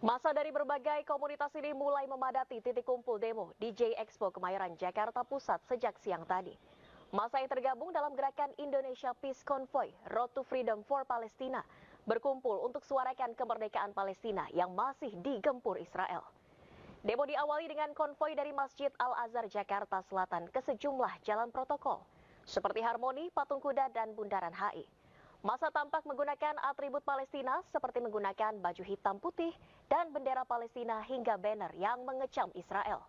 Masa dari berbagai komunitas ini mulai memadati titik kumpul demo di J Expo Kemayoran, Jakarta Pusat sejak siang tadi. Masa yang tergabung dalam gerakan Indonesia Peace Convoy Road to Freedom for Palestina berkumpul untuk suarakan kemerdekaan Palestina yang masih digempur Israel. Demo diawali dengan konvoi dari Masjid Al-Azhar Jakarta Selatan ke sejumlah jalan protokol, seperti Harmoni, Patung Kuda, dan Bundaran HI. Masa tampak menggunakan atribut Palestina seperti menggunakan baju hitam putih dan bendera Palestina hingga banner yang mengecam Israel.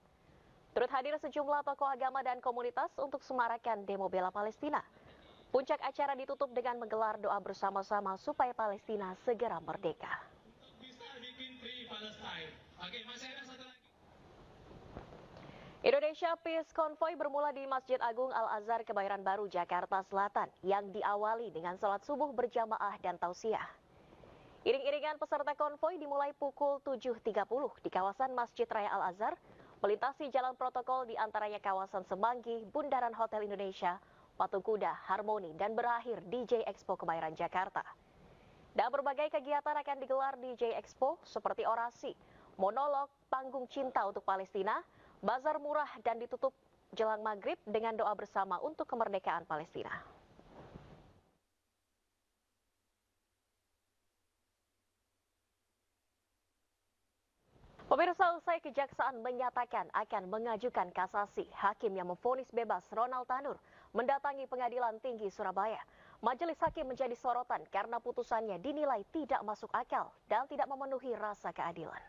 Turut hadir sejumlah tokoh agama dan komunitas untuk semarakan demo bela Palestina. Puncak acara ditutup dengan menggelar doa bersama-sama supaya Palestina segera merdeka. Indonesia Peace Convoy bermula di Masjid Agung Al-Azhar Kebayoran Baru, Jakarta Selatan yang diawali dengan sholat subuh berjamaah dan tausiah. Iring-iringan peserta konvoi dimulai pukul 7.30 di kawasan Masjid Raya Al-Azhar, melintasi jalan protokol di antaranya kawasan Semanggi, Bundaran Hotel Indonesia, Patung Kuda, Harmoni, dan berakhir di J Expo Kemayoran, Jakarta. Dan berbagai kegiatan akan digelar di J Expo seperti orasi, monolog, panggung cinta untuk Palestina, bazar murah, dan ditutup jelang maghrib dengan doa bersama untuk kemerdekaan Palestina. Pemirsa, usai kejaksaan menyatakan akan mengajukan kasasi, hakim yang memvonis bebas Ronald Tanur mendatangi Pengadilan Tinggi Surabaya. Majelis hakim menjadi sorotan karena putusannya dinilai tidak masuk akal dan tidak memenuhi rasa keadilan.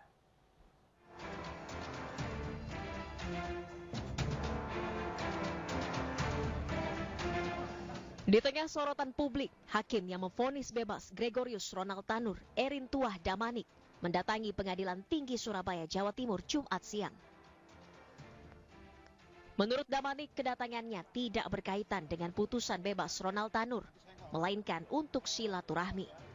Di tengah sorotan publik, hakim yang memvonis bebas Gregorius Ronald Tanur, Erin Tuah Damanik, mendatangi Pengadilan Tinggi Surabaya, Jawa Timur, Jumat siang. Menurut Damanik, kedatangannya tidak berkaitan dengan putusan bebas Ronald Tanur, melainkan untuk silaturahmi.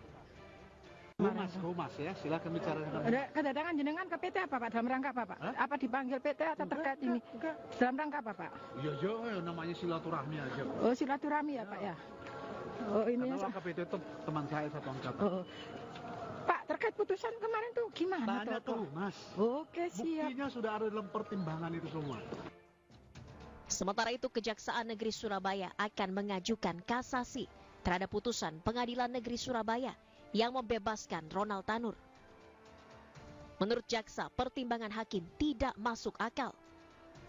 Humas ya, silakan bicara dengan. Kedatangan jenengan ke PT apa Pak? Dalam rangka apa Pak? Apa dipanggil PT atau terkait ini? Dalam rangka apa Pak? Iya, namanya silaturahmi aja. Oh, silaturahmi ya Pak ya. Oh, ini karena ke PT itu teman saya satu angkatan. Oh. Pak, terkait putusan kemarin tuh gimana? Tanya tuh Mas. Oke, siap. Buktinya sudah ada dalam pertimbangan itu semua. Sementara itu, Kejaksaan Negeri Surabaya akan mengajukan kasasi terhadap putusan Pengadilan Negeri Surabaya yang membebaskan Ronald Tanur. Menurut jaksa, pertimbangan hakim tidak masuk akal.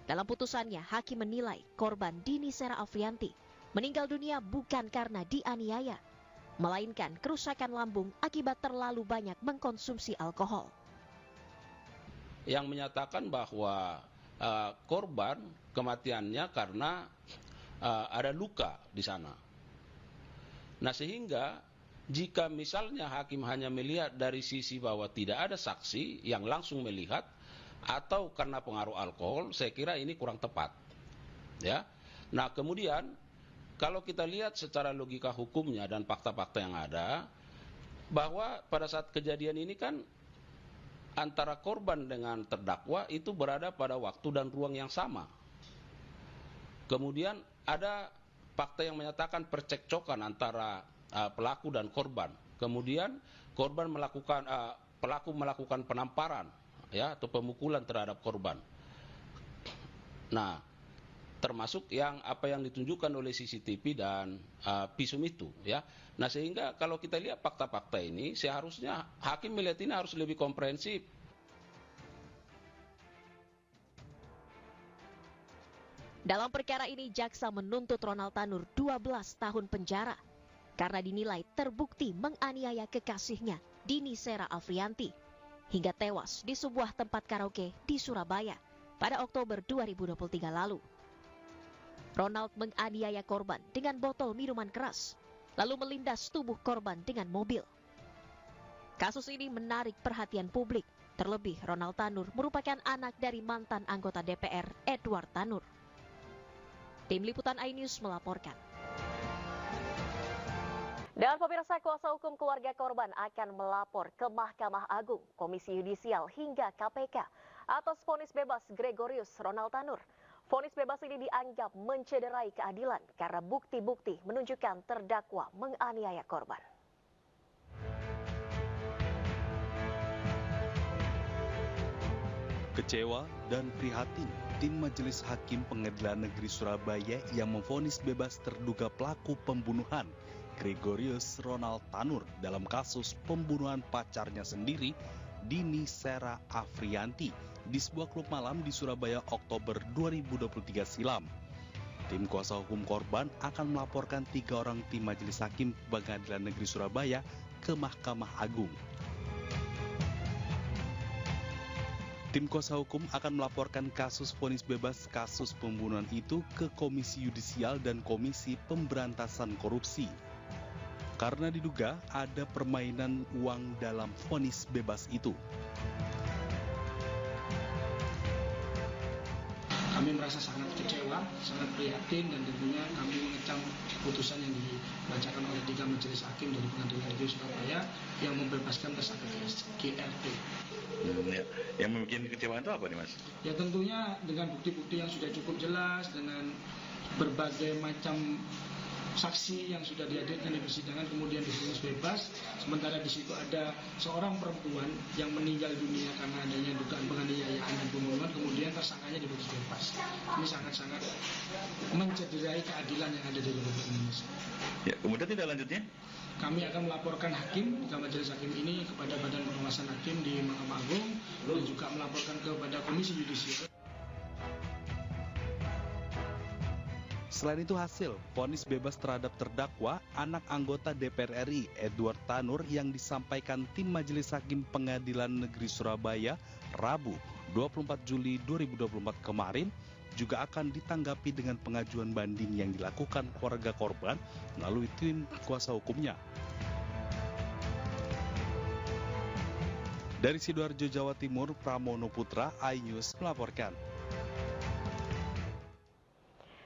Dalam putusannya, hakim menilai korban Dini Sera Afrianti meninggal dunia bukan karena dianiaya, melainkan kerusakan lambung akibat terlalu banyak mengkonsumsi alkohol. Yang menyatakan bahwa korban kematiannya karena ada luka di sana. Nah, sehingga jika misalnya hakim hanya melihat dari sisi bahwa tidak ada saksi yang langsung melihat atau karena pengaruh alkohol, saya kira ini kurang tepat. Ya. Nah, kemudian kalau kita lihat secara logika hukumnya dan fakta-fakta yang ada, bahwa pada saat kejadian ini kan antara korban dengan terdakwa itu berada pada waktu dan ruang yang sama. Kemudian ada fakta yang menyatakan percekcokan antara pelaku dan korban. Kemudian korban pelaku melakukan penamparan, ya, atau pemukulan terhadap korban. Nah, termasuk yang apa yang ditunjukkan oleh CCTV dan visum itu, ya. Nah, sehingga kalau kita lihat fakta-fakta ini, seharusnya hakim melihat ini harus lebih komprehensif. Dalam perkara ini, jaksa menuntut Ronald Tanur 12 tahun penjara karena dinilai terbukti menganiaya kekasihnya, Dini Sera Afrianti, hingga tewas di sebuah tempat karaoke di Surabaya pada Oktober 2023 lalu. Ronald menganiaya korban dengan botol minuman keras, lalu melindas tubuh korban dengan mobil. Kasus ini menarik perhatian publik, terlebih Ronald Tanur merupakan anak dari mantan anggota DPR Edward Tanur. Tim Liputan iNews melaporkan. Dan pemirsa, kuasa hukum keluarga korban akan melapor ke Mahkamah Agung, Komisi Yudisial hingga KPK atas vonis bebas Gregorius Ronald Tanur. Vonis bebas ini dianggap mencederai keadilan karena bukti-bukti menunjukkan terdakwa menganiaya korban. Kecewa dan prihatin, tim Majelis Hakim Pengadilan Negeri Surabaya yang memvonis bebas terduga pelaku pembunuhan Gregorius Ronald Tanur dalam kasus pembunuhan pacarnya sendiri, Dini Sera Afrianti, di sebuah klub malam di Surabaya Oktober 2023 silam. Tim kuasa hukum korban akan melaporkan 3 orang tim Majelis Hakim Pengadilan Negeri Surabaya ke Mahkamah Agung. Tim kuasa hukum akan melaporkan kasus vonis bebas kasus pembunuhan itu ke Komisi Yudisial dan Komisi Pemberantasan Korupsi. Karena diduga ada permainan uang dalam vonis bebas itu. Kami merasa sangat kecewa, sangat prihatin, dan tentunya kami mengecam putusan yang dibacakan oleh 3 majelis hakim dari Pengadilan Negeri Surabaya yang membebaskan tersangka GRT. Ya. Yang membuat kekecewaan itu apa nih, Mas? Ya tentunya dengan bukti-bukti yang sudah cukup jelas, dengan berbagai macam saksi yang sudah dihadirkan di persidangan kemudian divonis bebas, sementara di situ ada seorang perempuan yang meninggal dunia karena adanya dugaan penganiayaan dan pembunuhan, kemudian tersangkanya divonis bebas. Ini sangat-sangat mencederai keadilan yang ada di Republik Indonesia. Ya, kemudian tidak lanjutnya? Kami akan melaporkan hakim, majelis hakim ini kepada Badan Pengawasan Hakim di Mahkamah Agung dan juga melaporkan kepada Komisi Yudisial. Selain itu hasil vonis bebas terhadap terdakwa anak anggota DPR RI Edward Tanur yang disampaikan tim Majelis Hakim Pengadilan Negeri Surabaya Rabu 24 Juli 2024 kemarin juga akan ditanggapi dengan pengajuan banding yang dilakukan keluarga korban melalui tim kuasa hukumnya. Dari Sidoarjo, Jawa Timur, Pramono Putra, iNews melaporkan.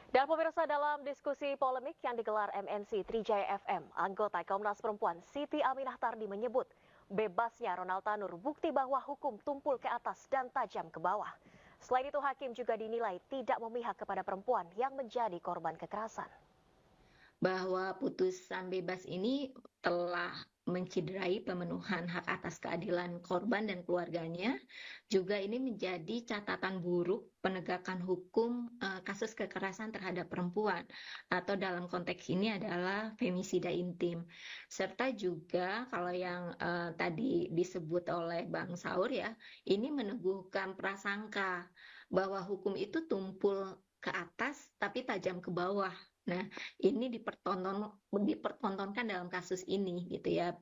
Dan pemirsa, dalam diskusi polemik yang digelar MNC Trijaya FM, anggota Komnas Perempuan Siti Aminah Tardi menyebut bebasnya Ronald Tanur bukti bahwa hukum tumpul ke atas dan tajam ke bawah. Selain itu, hakim juga dinilai tidak memihak kepada perempuan yang menjadi korban kekerasan. Bahwa putusan bebas ini telah menciderai pemenuhan hak atas keadilan korban dan keluarganya. Juga ini menjadi catatan buruk penegakan hukum kasus kekerasan terhadap perempuan, atau dalam konteks ini adalah femisida intim. Serta juga kalau yang tadi disebut oleh Bang Saur ya, ini meneguhkan prasangka bahwa hukum itu tumpul ke atas tapi tajam ke bawah. Nah, ini dipertontonkan dalam kasus ini gitu ya.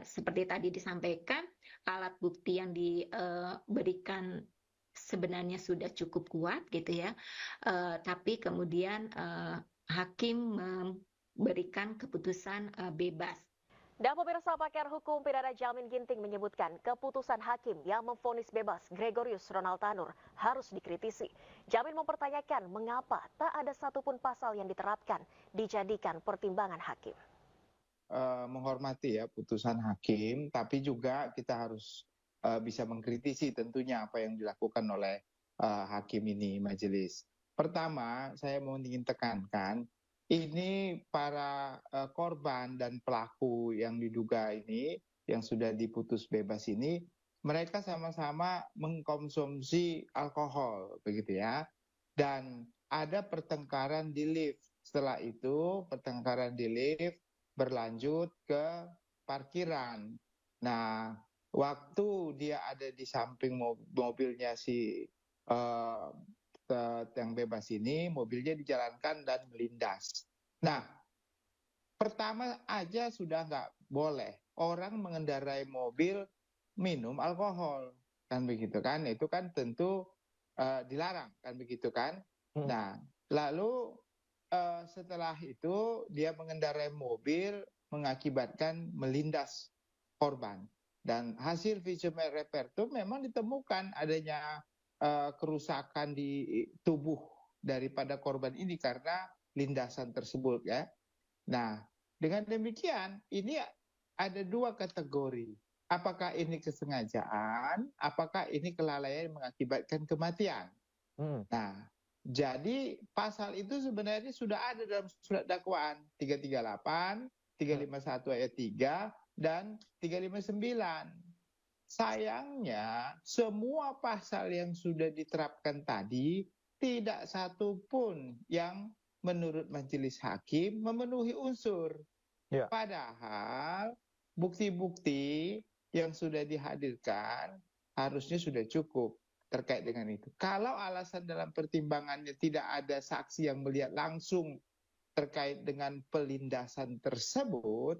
Seperti tadi disampaikan, alat bukti yang diberikan sebenarnya sudah cukup kuat gitu ya. Tapi kemudian hakim memberikan keputusan bebas. Dan pemirsa, pakar hukum pidana Jamin Ginting menyebutkan keputusan hakim yang memvonis bebas Gregorius Ronald Tanur harus dikritisi. Jamin mempertanyakan mengapa tak ada satupun pasal yang diterapkan dijadikan pertimbangan hakim. Menghormati ya putusan hakim, tapi juga kita harus bisa mengkritisi tentunya apa yang dilakukan oleh hakim ini, majelis. Pertama, saya mau ingin tekankan, ini para korban dan pelaku yang diduga ini, yang sudah diputus bebas ini, mereka sama-sama mengkonsumsi alkohol, begitu ya. Dan ada pertengkaran di lift. Setelah itu, pertengkaran di lift berlanjut ke parkiran. Nah, waktu dia ada di samping mobilnya si yang bebas ini, mobilnya dijalankan dan melindas. Nah, pertama aja sudah nggak boleh orang mengendarai mobil minum alkohol, kan begitu kan? Itu kan tentu dilarang, kan begitu kan? Nah, lalu setelah itu dia mengendarai mobil mengakibatkan melindas korban. Dan hasil visual repair itu memang ditemukan adanya kerusakan di tubuh daripada korban ini karena lindasan tersebut ya. Nah, dengan demikian ini ada 2 kategori. Apakah ini kesengajaan, apakah ini kelalaian yang mengakibatkan kematian. Nah, jadi pasal itu sebenarnya sudah ada dalam surat dakwaan 338, 351 ayat 3 dan 359. sayangnya semua pasal yang sudah diterapkan tadi tidak satu pun yang menurut majelis hakim memenuhi unsur. Ya. Padahal bukti-bukti yang sudah dihadirkan harusnya sudah cukup terkait dengan itu. Kalau alasan dalam pertimbangannya tidak ada saksi yang melihat langsung terkait dengan pelindasan tersebut,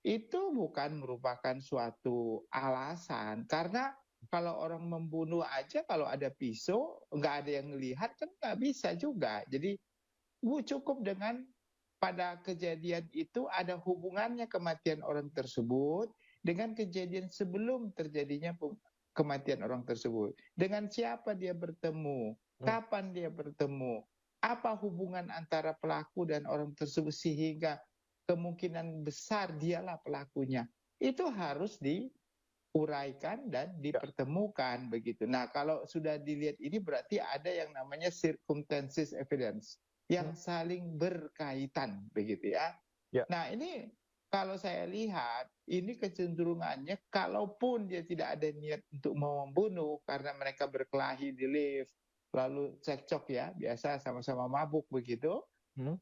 itu bukan merupakan suatu alasan. Karena kalau orang membunuh aja, kalau ada pisau, nggak ada yang melihat, kan nggak bisa juga. Jadi cukup dengan pada kejadian itu ada hubungannya kematian orang tersebut dengan kejadian sebelum terjadinya kematian orang tersebut. Dengan siapa dia bertemu, kapan dia bertemu, apa hubungan antara pelaku dan orang tersebut sehingga kemungkinan besar dialah pelakunya. Itu harus diuraikan dan dipertemukan begitu. Nah, kalau sudah dilihat ini berarti ada yang namanya circumstances evidence yang saling berkaitan begitu ya. Nah, ini kalau saya lihat ini kecenderungannya kalaupun dia tidak ada niat untuk mau membunuh karena mereka berkelahi di lift lalu cekcok ya, biasa sama-sama mabuk begitu,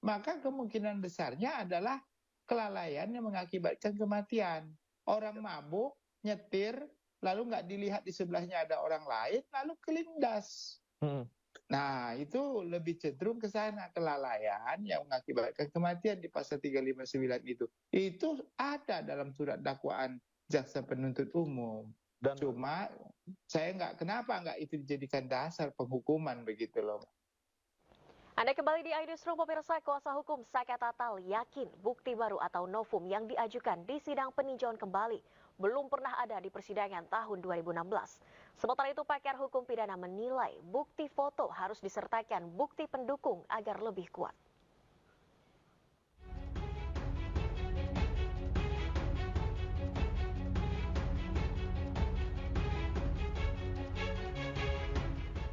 maka kemungkinan besarnya adalah kelalaian yang mengakibatkan kematian. Orang mabuk, nyetir, lalu nggak dilihat di sebelahnya ada orang lain, lalu kelindas. Nah, itu lebih cenderung ke sana, kelalaian yang mengakibatkan kematian di pasal 359 itu. Itu ada dalam surat dakwaan jaksa penuntut umum. Cuma saya kenapa nggak itu dijadikan dasar penghukuman begitu loh. Anda kembali di iNewsroom, pemirsa. Kuasa hukum Saka Tatal yakin bukti baru atau novum yang diajukan di sidang peninjauan kembali belum pernah ada di persidangan tahun 2016. Sementara itu, pakar hukum pidana menilai bukti foto harus disertakan bukti pendukung agar lebih kuat.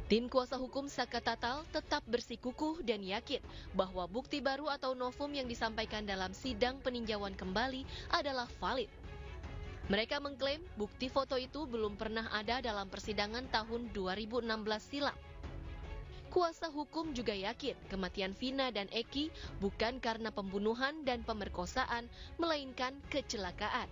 Tim kuasa hukum Saka Tatal tetap bersikukuh dan yakin bahwa bukti baru atau novum yang disampaikan dalam sidang peninjauan kembali adalah valid. Mereka mengklaim bukti foto itu belum pernah ada dalam persidangan tahun 2016 silam. Kuasa hukum juga yakin kematian Vina dan Eki bukan karena pembunuhan dan pemerkosaan, melainkan kecelakaan.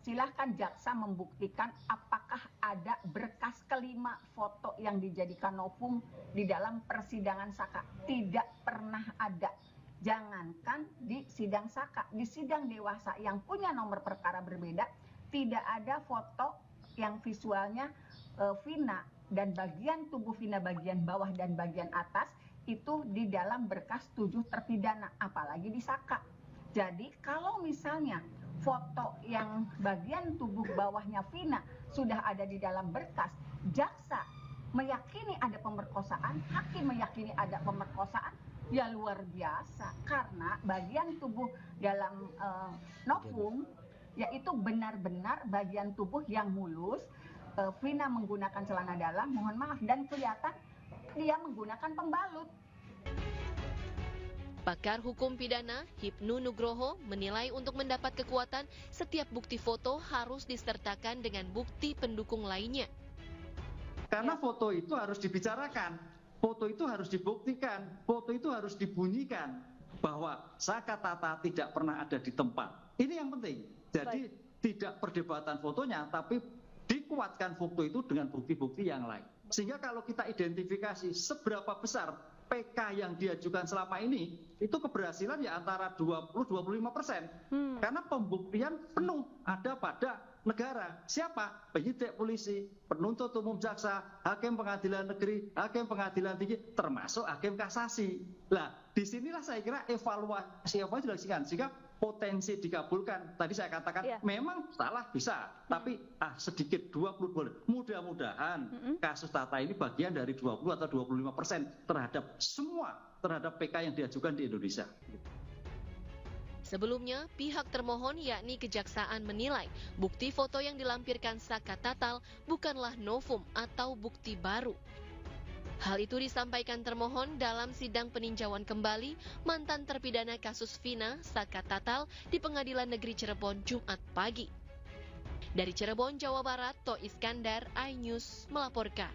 Silahkan jaksa membuktikan apakah ada berkas kelima foto yang dijadikan novum di dalam persidangan Saka. Tidak pernah ada. Jangankan di sidang Saka, di sidang dewasa yang punya nomor perkara berbeda, tidak ada foto yang visualnya Vina dan bagian tubuh Vina bagian bawah dan bagian atas itu di dalam berkas 7 terpidana, apalagi di Saka. Jadi kalau misalnya foto yang bagian tubuh bawahnya Vina sudah ada di dalam berkas, jaksa meyakini ada pemerkosaan, hakim meyakini ada pemerkosaan, ya luar biasa. Karena bagian tubuh dalam novum yaitu benar-benar bagian tubuh yang mulus. Vina menggunakan celana dalam, mohon maaf, dan kelihatan dia menggunakan pembalut. Pakar hukum pidana Hipnu Nugroho menilai untuk mendapat kekuatan, setiap bukti foto harus disertakan dengan bukti pendukung lainnya. Karena foto itu harus dibicarakan, foto itu harus dibuktikan, foto itu harus dibunyikan bahwa Saka Tatal tidak pernah ada di tempat. Ini yang penting. Jadi tidak perdebatan fotonya, tapi dikuatkan foto itu dengan bukti-bukti yang lain. Sehingga kalau kita identifikasi seberapa besar PK yang diajukan selama ini, itu keberhasilan ya antara 20-25%. Karena pembuktian penuh ada pada negara. Siapa? Penyidik polisi, penuntut umum jaksa, hakim pengadilan negeri, hakim pengadilan tinggi, termasuk hakim kasasi. Nah, disinilah saya kira evaluasi dilakukan sehingga potensi dikabulkan. Tadi saya katakan memang salah bisa, tapi sedikit 20 boleh. Mudah-mudahan kasus Tata ini bagian dari 20 atau 25% terhadap PK yang diajukan di Indonesia. Sebelumnya, pihak termohon yakni kejaksaan menilai bukti foto yang dilampirkan Saka Tatal bukanlah novum atau bukti baru. Hal itu disampaikan termohon dalam sidang peninjauan kembali mantan terpidana kasus Vina Saka Tatal di Pengadilan Negeri Cirebon Jumat pagi. Dari Cirebon, Jawa Barat, To Iskandar, iNews melaporkan.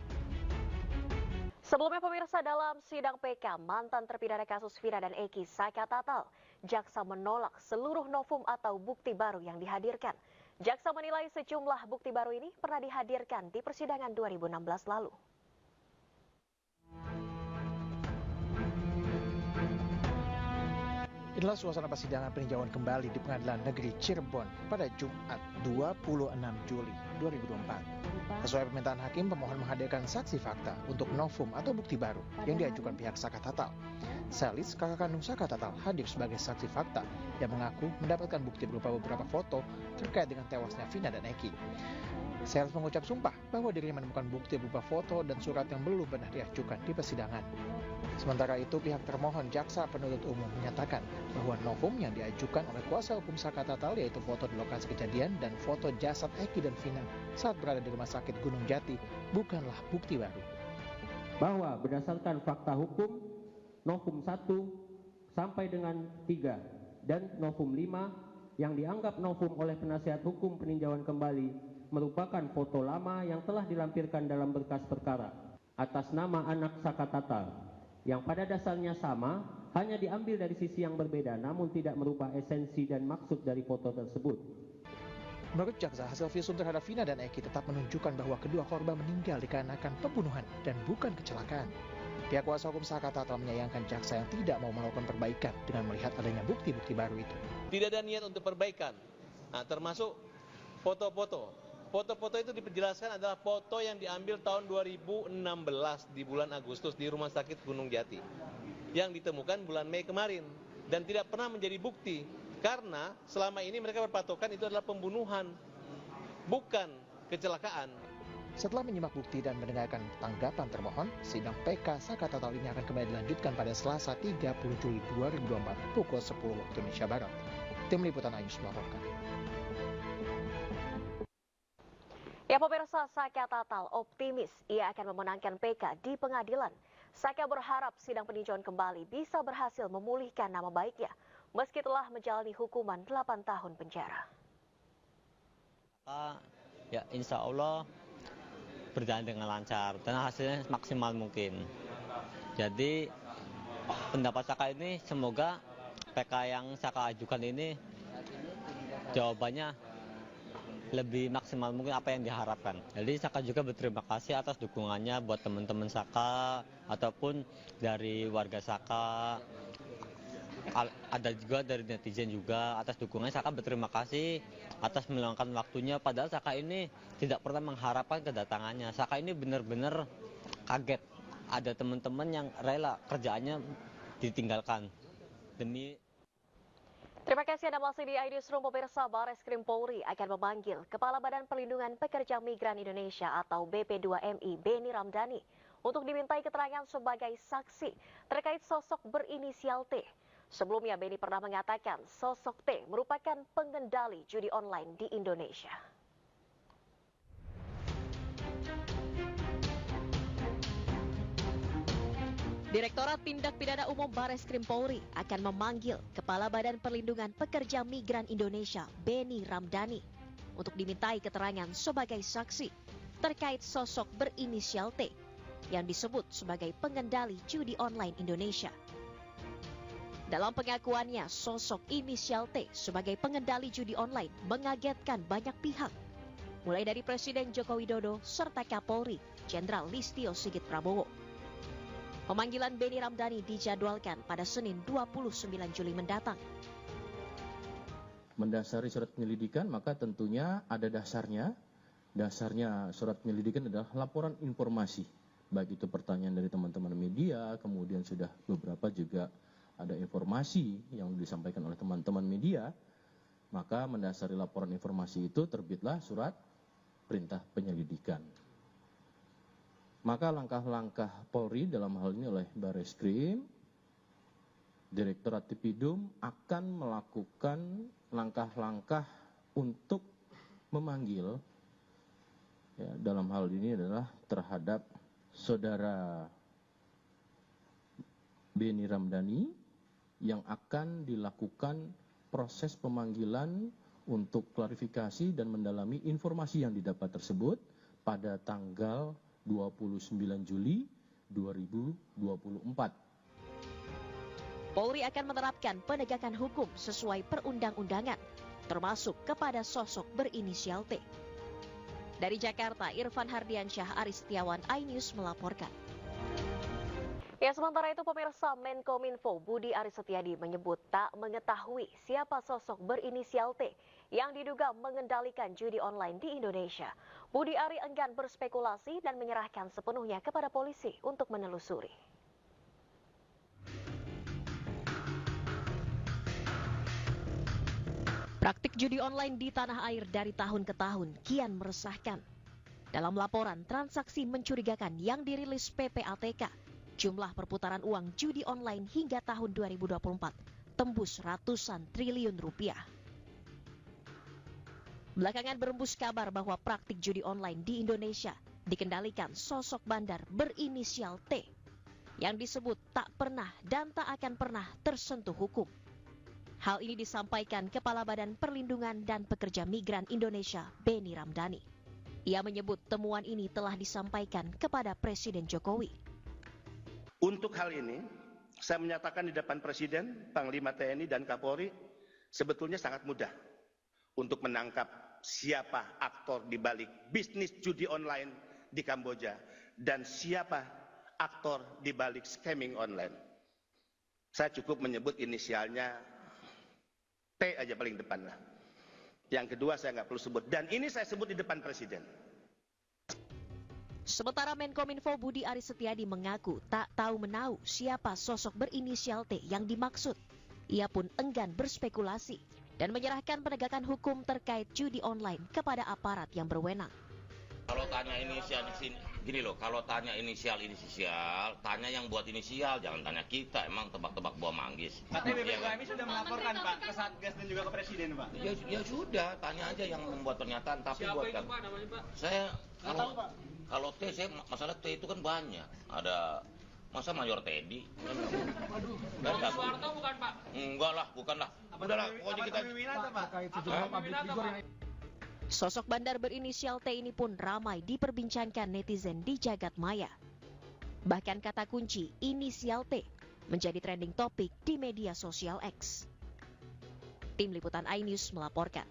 Sebelumnya pemirsa, dalam sidang PK, mantan terpidana kasus Vina dan Eki Saka Tatal, jaksa menolak seluruh novum atau bukti baru yang dihadirkan. Jaksa menilai sejumlah bukti baru ini pernah dihadirkan di persidangan 2016 lalu. Inilah suasana persidangan peninjauan kembali di Pengadilan Negeri Cirebon pada Jumat 26 Juli 2024. Sesuai permintaan hakim, pemohon menghadirkan saksi fakta untuk novum atau bukti baru yang diajukan pihak Saka Tatal. Selis, kakak kandung Saka Tatal, hadir sebagai saksi fakta yang mengaku mendapatkan bukti berupa beberapa foto terkait dengan tewasnya Vina dan Eki. Selis mengucap sumpah bahwa dirinya menemukan bukti berupa foto dan surat yang belum pernah diajukan di persidangan. Sementara itu, pihak termohon jaksa penuntut umum menyatakan bahwa novum yang diajukan oleh kuasa hukum Saka Tatal yaitu foto di lokasi kejadian dan foto jasad Eki dan Vina saat berada di Rumah Sakit Gunung Jati bukanlah bukti baru. Bahwa berdasarkan fakta hukum, novum 1 sampai dengan 3 dan novum 5 yang dianggap novum oleh penasihat hukum peninjauan kembali merupakan foto lama yang telah dilampirkan dalam berkas perkara atas nama anak Saka Tatal yang pada dasarnya sama, hanya diambil dari sisi yang berbeda namun tidak merubah esensi dan maksud dari foto tersebut. Menurut jaksa, hasil visum terhadap Vina dan Eki tetap menunjukkan bahwa kedua korban meninggal dikarenakan pembunuhan dan bukan kecelakaan. Pihak kuasa hukum Saka Tatal menyayangkan jaksa yang tidak mau melakukan perbaikan dengan melihat adanya bukti-bukti baru itu. Tidak ada niat untuk perbaikan, termasuk foto-foto. Foto-foto itu diperjelaskan adalah foto yang diambil tahun 2016 di bulan Agustus di Rumah Sakit Gunung Jati yang ditemukan bulan Mei kemarin dan tidak pernah menjadi bukti karena selama ini mereka berpatokan itu adalah pembunuhan bukan kecelakaan. Setelah menyimak bukti dan mendengarkan tanggapan termohon, sidang PK Saka Tatal ini akan kembali dilanjutkan pada Selasa 30 Juli 2024 pukul 10 waktu Indonesia Barat. Tim Liputan iNews melaporkan. Ya pemirsa, Saka Tatal optimis ia akan memenangkan PK di pengadilan. Saka berharap sidang peninjauan kembali bisa berhasil memulihkan nama baiknya meski telah menjalani hukuman 8 tahun penjara. Ya insya Allah berjalan dengan lancar dan hasilnya maksimal mungkin. Jadi pendapat Saka ini semoga PK yang Saka ajukan ini jawabannya lebih maksimal mungkin apa yang diharapkan. Jadi Saka juga berterima kasih atas dukungannya buat teman-teman Saka ataupun dari warga Saka. Ada juga dari netizen juga atas dukungannya. Saka berterima kasih atas meluangkan waktunya. Padahal Saka ini tidak pernah mengharapkan kedatangannya. Saka ini benar-benar kaget. Ada teman-teman yang rela kerjaannya ditinggalkan demi. Terima kasih Anda masih di iNewsroom. Pemirsa, Bareskrim Polri akan memanggil Kepala Badan Perlindungan Pekerja Migran Indonesia atau BP2MI Beni Ramdhani untuk dimintai keterangan sebagai saksi terkait sosok berinisial T. Sebelumnya Beni pernah mengatakan sosok T merupakan pengendali judi online di Indonesia. Direktorat Tindak Pidana Umum Bareskrim Polri akan memanggil Kepala Badan Perlindungan Pekerja Migran Indonesia Beni Ramdhani untuk dimintai keterangan sebagai saksi terkait sosok berinisial T yang disebut sebagai pengendali judi online Indonesia. Dalam pengakuannya, sosok inisial T sebagai pengendali judi online mengagetkan banyak pihak, mulai dari Presiden Joko Widodo serta Kapolri Jenderal Listio Sigit Prabowo. Pemanggilan Beni Ramdhani dijadwalkan pada Senin 29 Juli mendatang. Mendasari surat penyelidikan, maka tentunya ada dasarnya. Dasarnya surat penyelidikan adalah laporan informasi. Baik itu pertanyaan dari teman-teman media, kemudian sudah beberapa juga ada informasi yang disampaikan oleh teman-teman media. Maka mendasari laporan informasi itu terbitlah surat perintah penyelidikan. Maka langkah-langkah Polri dalam hal ini oleh Bareskrim, Direktorat Tipidum akan melakukan langkah-langkah untuk memanggil, ya, dalam hal ini adalah terhadap saudara Beni Ramdhani yang akan dilakukan proses pemanggilan untuk klarifikasi dan mendalami informasi yang didapat tersebut pada tanggal 29 Juli 2024. Polri akan menerapkan penegakan hukum sesuai perundang-undangan, termasuk kepada sosok berinisial T. Dari Jakarta, Irfan Hardiansyah, Aris Setiawan, iNews melaporkan. Ya, sementara itu pemirsa, Menkominfo Budi Aris Setiadi menyebut tak mengetahui siapa sosok berinisial T yang diduga mengendalikan judi online di Indonesia. Budi Ari enggan berspekulasi dan menyerahkan sepenuhnya kepada polisi untuk menelusuri. Praktik judi online di tanah air dari tahun ke tahun kian meresahkan. Dalam laporan transaksi mencurigakan yang dirilis PPATK, jumlah perputaran uang judi online hingga tahun 2024 tembus ratusan triliun rupiah. Belakangan berembus kabar bahwa praktik judi online di Indonesia dikendalikan sosok bandar berinisial T yang disebut tak pernah dan tak akan pernah tersentuh hukum. Hal ini disampaikan Kepala Badan Perlindungan dan Pekerja Migran Indonesia, Beni Ramdhani. Ia menyebut temuan ini telah disampaikan kepada Presiden Jokowi. Untuk hal ini, saya menyatakan di depan Presiden, Panglima TNI dan Kapolri, sebetulnya sangat mudah untuk menangkap siapa aktor di balik bisnis judi online di Kamboja dan siapa aktor di balik scamming online. Saya cukup menyebut inisialnya T aja paling depan lah. Yang kedua saya nggak perlu sebut. Dan ini saya sebut di depan Presiden. Sementara Menkominfo Budi Aris Setiadi mengaku tak tahu menau siapa sosok berinisial T yang dimaksud. Ia pun enggan berspekulasi dan menyerahkan penegakan hukum terkait judi online kepada aparat yang berwenang. Kalau tanya inisial di sini, gini loh, kalau tanya inisial, tanya yang buat inisial, jangan tanya kita, emang tebak-tebak buah manggis. Katanya BPKMI sudah melaporkan Pak ke Satgas dan juga ke Presiden Pak. Ya sudah, tanya aja yang membuat pernyataan, tapi siapa buat itu Pak namanya Pak? Saya tahu Pak. Kalau T, saya masalah T itu kan banyak, ada masa Mayor Teddy. Waduh, Soeharto bukan Pak? Enggak lah, bukan lah. Udahlah, pokoknya kita. Sosok bandar berinisial T ini pun ramai diperbincangkan netizen di jagat maya. Bahkan kata kunci inisial T menjadi trending topik di media sosial X. Tim Liputan iNews melaporkan.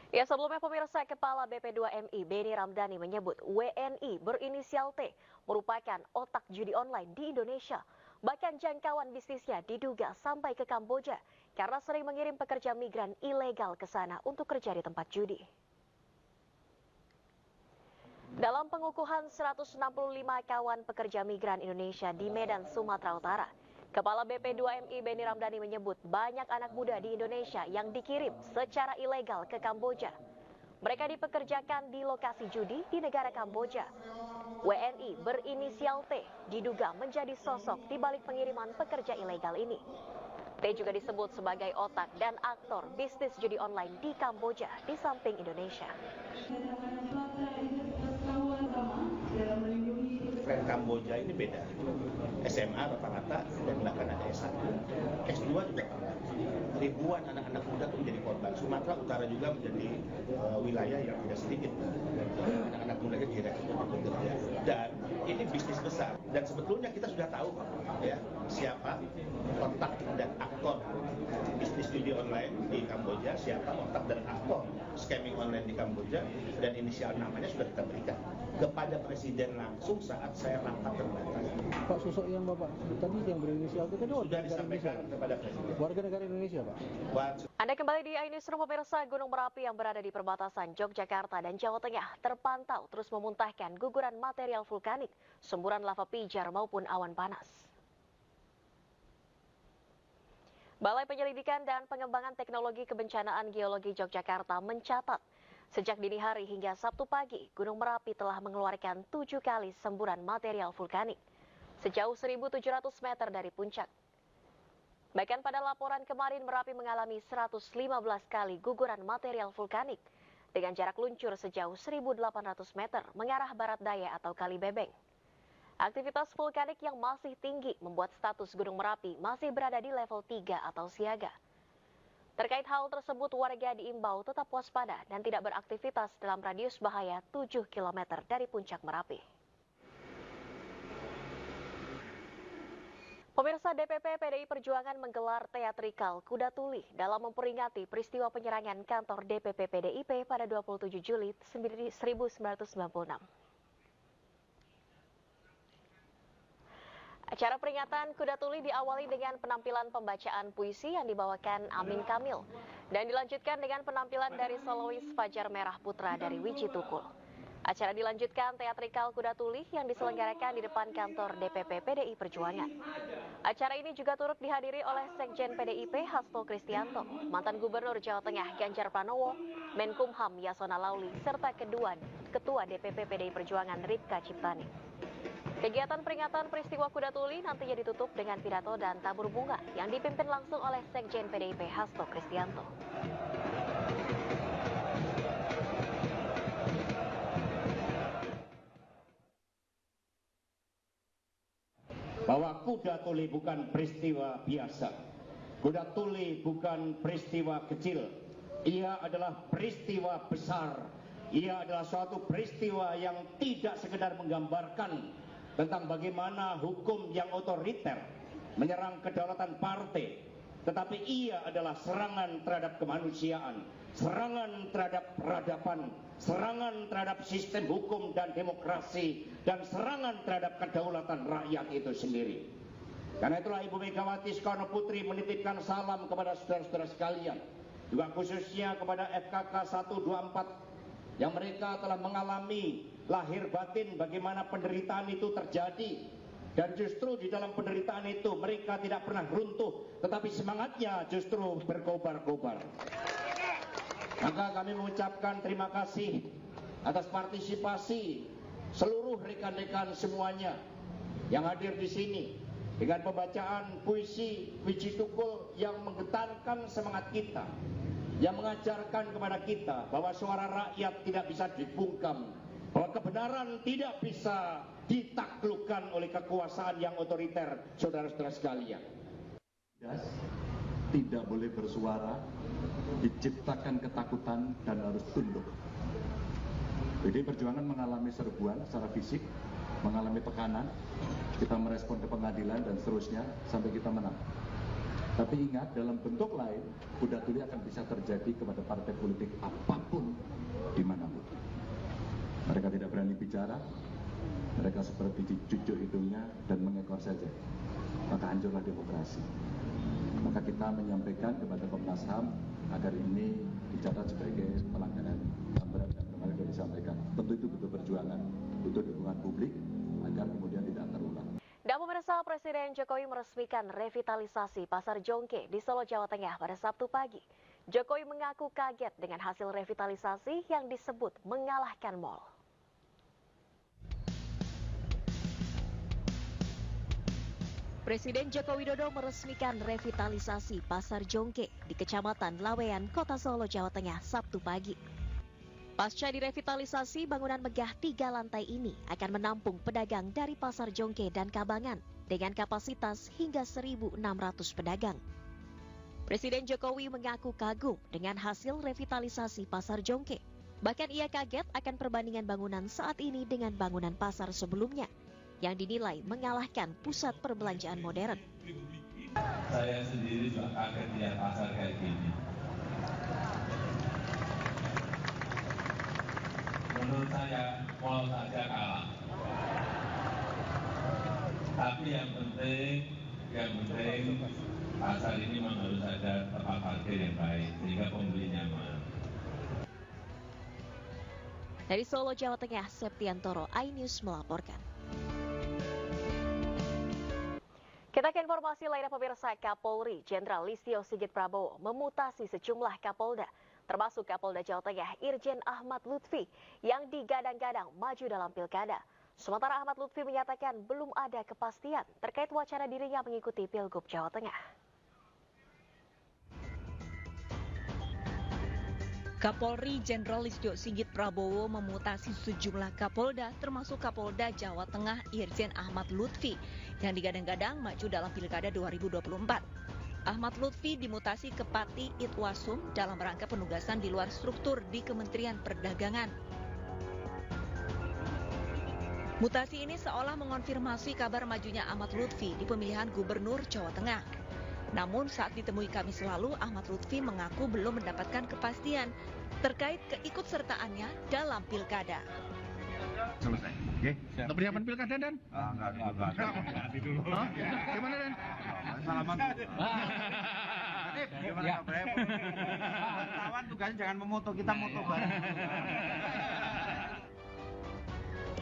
Ya, sebelumnya pemirsa, Kepala BP2MI Beni Ramdhani menyebut WNI berinisial T merupakan otak judi online di Indonesia. Bahkan jangkauan bisnisnya diduga sampai ke Kamboja karena sering mengirim pekerja migran ilegal ke sana untuk kerja di tempat judi. Dalam pengukuhan 165 kawan pekerja migran Indonesia di Medan, Sumatera Utara, Kepala BP2MI Beni Ramdhani menyebut banyak anak muda di Indonesia yang dikirim secara ilegal ke Kamboja. Mereka dipekerjakan di lokasi judi di negara Kamboja. WNI berinisial T diduga menjadi sosok di balik pengiriman pekerja ilegal ini. T juga disebut sebagai otak dan aktor bisnis judi online di Kamboja di samping Indonesia. Tren Kamboja ini beda. SMA rata-rata dan bahkan ada S1. S2 juga pernah. Ribuan anak-anak muda itu menjadi korban. Sumatera Utara juga menjadi wilayah yang tidak sedikit. Anak-anak muda direkrut untuk bekerja. Dan ini bisnis besar. Dan sebetulnya kita sudah tahu ya siapa otak dan aktor bisnis judi online di Kamboja, siapa otak dan aktor scamming online di Kamboja, dan inisial namanya sudah kita berikan kepada Presiden langsung saat saya rapat terbatas. Pak, sosok yang Bapak tadi yang berinisial itu tadi sudah disampaikan kepada Presiden. Warga negara Indonesia, Pak. Anda kembali di iNews, pemirsa. Gunung Merapi yang berada di perbatasan Yogyakarta dan Jawa Tengah terpantau terus memuntahkan guguran material vulkanik, semburan lava pijar maupun awan panas. Balai Penyelidikan dan Pengembangan Teknologi Kebencanaan Geologi Yogyakarta mencatat sejak dini hari hingga Sabtu pagi, Gunung Merapi telah mengeluarkan 7 kali semburan material vulkanik sejauh 1.700 meter dari puncak. Bahkan pada laporan kemarin, Merapi mengalami 115 kali guguran material vulkanik dengan jarak luncur sejauh 1.800 meter mengarah barat daya atau Kali Bebeng. Aktivitas vulkanik yang masih tinggi membuat status Gunung Merapi masih berada di level 3 atau siaga. Terkait hal tersebut, warga diimbau tetap waspada dan tidak beraktivitas dalam radius bahaya 7 km dari puncak Merapi. Pemirsa, DPP PDI Perjuangan menggelar teatrikal Kuda Tuli dalam memperingati peristiwa penyerangan kantor DPP PDIP pada 27 Juli 1996. Acara peringatan Kuda Tuli diawali dengan penampilan pembacaan puisi yang dibawakan Amin Kamil dan dilanjutkan dengan penampilan dari solois Fajar Merah Putra dari Wiji Tukul. Acara dilanjutkan teatrikal Kuda Tuli yang diselenggarakan di depan kantor DPP PDI Perjuangan. Acara ini juga turut dihadiri oleh Sekjen PDIP Hasto Kristianto, mantan Gubernur Jawa Tengah Ganjar Pranowo, Menkumham Yasona Lauli, serta Ketua DPP PDI Perjuangan Ripka Ciptani. Kegiatan peringatan peristiwa Kuda Tuli nantinya ditutup dengan pidato dan tabur bunga yang dipimpin langsung oleh Sekjen PDIP Hasto Kristianto. Bahwa Kuda Tuli bukan peristiwa biasa. Kuda Tuli bukan peristiwa kecil. Ia adalah peristiwa besar. Ia adalah suatu peristiwa yang tidak sekedar menggambarkan tentang bagaimana hukum yang otoriter menyerang kedaulatan partai, tetapi ia adalah serangan terhadap kemanusiaan, serangan terhadap peradaban, serangan terhadap sistem hukum dan demokrasi, dan serangan terhadap kedaulatan rakyat itu sendiri. Karena itulah Ibu Megawati Soekarno Putri menitipkan salam kepada saudara-saudara sekalian, juga khususnya kepada FKK 124 yang mereka telah mengalami lahir batin bagaimana penderitaan itu terjadi, dan justru di dalam penderitaan itu mereka tidak pernah runtuh, tetapi semangatnya justru berkobar-kobar. Maka kami mengucapkan terima kasih atas partisipasi seluruh rekan-rekan semuanya yang hadir di sini dengan pembacaan puisi Wiji Tukul yang menggetarkan semangat kita, yang mengajarkan kepada kita bahwa suara rakyat tidak bisa dibungkam, bahwa kebenaran tidak bisa ditaklukkan oleh kekuasaan yang otoriter, saudara-saudara sekalian. Tidak boleh bersuara, diciptakan ketakutan dan harus tunduk. PDI Perjuangan mengalami serbuan secara fisik, mengalami tekanan, kita merespon ke pengadilan dan seterusnya sampai kita menang. Tapi ingat, dalam bentuk lain, Kuda Tuli akan bisa terjadi kepada partai politik apapun, dimanapun. Mereka tidak berani bicara, mereka seperti dicucuk hidungnya dan mengekor saja. Maka hancurlah demokrasi. Maka kita menyampaikan kepada Komnas HAM agar ini dicatat sebagai pelanggaran HAM berat yang kemarin sudah disampaikan. Tentu itu butuh perjuangan, butuh dukungan publik agar kemudian tidak terulang. Dan pemirsa, Presiden Jokowi meresmikan revitalisasi Pasar Jongke di Solo, Jawa Tengah pada Sabtu pagi. Jokowi mengaku kaget dengan hasil revitalisasi yang disebut mengalahkan mal. Presiden Joko Widodo meresmikan revitalisasi Pasar Jongke di Kecamatan Lawean, Kota Solo, Jawa Tengah, Sabtu pagi. Pasca direvitalisasi, bangunan megah 3 lantai ini akan menampung pedagang dari Pasar Jongke dan Kabangan dengan kapasitas hingga 1.600 pedagang. Presiden Jokowi mengaku kagum dengan hasil revitalisasi Pasar Jongke. Bahkan ia kaget akan perbandingan bangunan saat ini dengan bangunan pasar sebelumnya yang dinilai mengalahkan pusat perbelanjaan modern. Saya sendiri juga kaget lihat pasar kayak gini. Menurut saya, mal saja kalah. Tapi yang penting pasar ini memang harus ada tempat parkir yang baik sehingga pembeli nyaman. Dari Solo, Jawa Tengah, Septiantoro, iNews melaporkan. Kita ke informasi lainnya, pemirsa. Kapolri Jenderal Listio Sigit Prabowo memutasi sejumlah Kapolda, termasuk Kapolda Jawa Tengah Irjen Ahmad Lutfi yang digadang-gadang maju dalam pilkada. Sementara Ahmad Lutfi menyatakan belum ada kepastian terkait wacana dirinya mengikuti Pilgub Jawa Tengah. Kapolri Jenderal Listio Sigit Prabowo memutasi sejumlah Kapolda termasuk Kapolda Jawa Tengah Irjen Ahmad Lutfi yang digadang-gadang maju dalam Pilkada 2024. Ahmad Lutfi dimutasi ke Pati Itwasum dalam rangka penugasan di luar struktur di Kementerian Perdagangan. Mutasi ini seolah mengonfirmasi kabar majunya Ahmad Lutfi di pemilihan Gubernur Jawa Tengah. Namun saat ditemui Kamis lalu, Ahmad Lutfi mengaku belum mendapatkan kepastian terkait keikutsertaannya dalam pilkada. Selesai. Oke. Untuk persiapan pilkada, Dan? Enggak dulu. Gimana, Dan? Salaman. Gimana kabarnya? Wartawan tugasnya jangan memoto, kita moto bareng.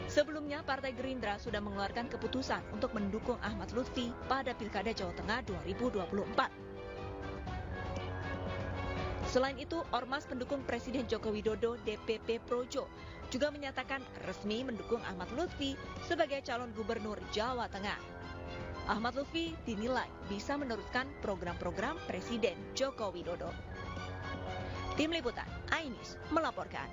Sebelumnya, Partai Gerindra sudah mengeluarkan keputusan untuk mendukung Ahmad Lutfi pada Pilkada Jawa Tengah 2024. Selain itu, Ormas pendukung Presiden Joko Widodo DPP Projo juga menyatakan resmi mendukung Ahmad Lutfi sebagai calon gubernur Jawa Tengah. Ahmad Lutfi dinilai bisa meneruskan program-program Presiden Joko Widodo. Tim Liputan, iNews melaporkan.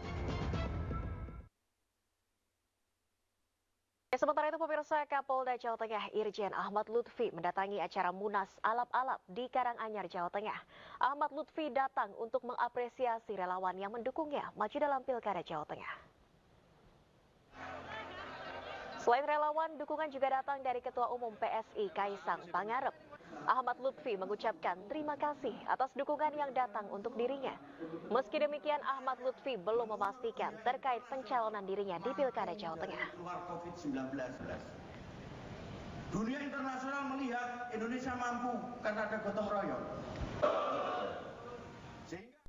Sementara itu, pemirsa, Kapolda Jawa Tengah Irjen Ahmad Lutfi mendatangi acara Munas Alap-Alap di Karanganyar, Jawa Tengah. Ahmad Lutfi datang untuk mengapresiasi relawan yang mendukungnya maju dalam Pilkada Jawa Tengah. Selain relawan, dukungan juga datang dari Ketua Umum PSI Kaisang Pangarep. Ahmad Lutfi mengucapkan terima kasih atas dukungan yang datang untuk dirinya. Meski demikian, Ahmad Lutfi belum memastikan terkait pencalonan dirinya di Pilkada Jawa Tengah. Dunia internasional melihat Indonesia mampu karena ada gotong royong.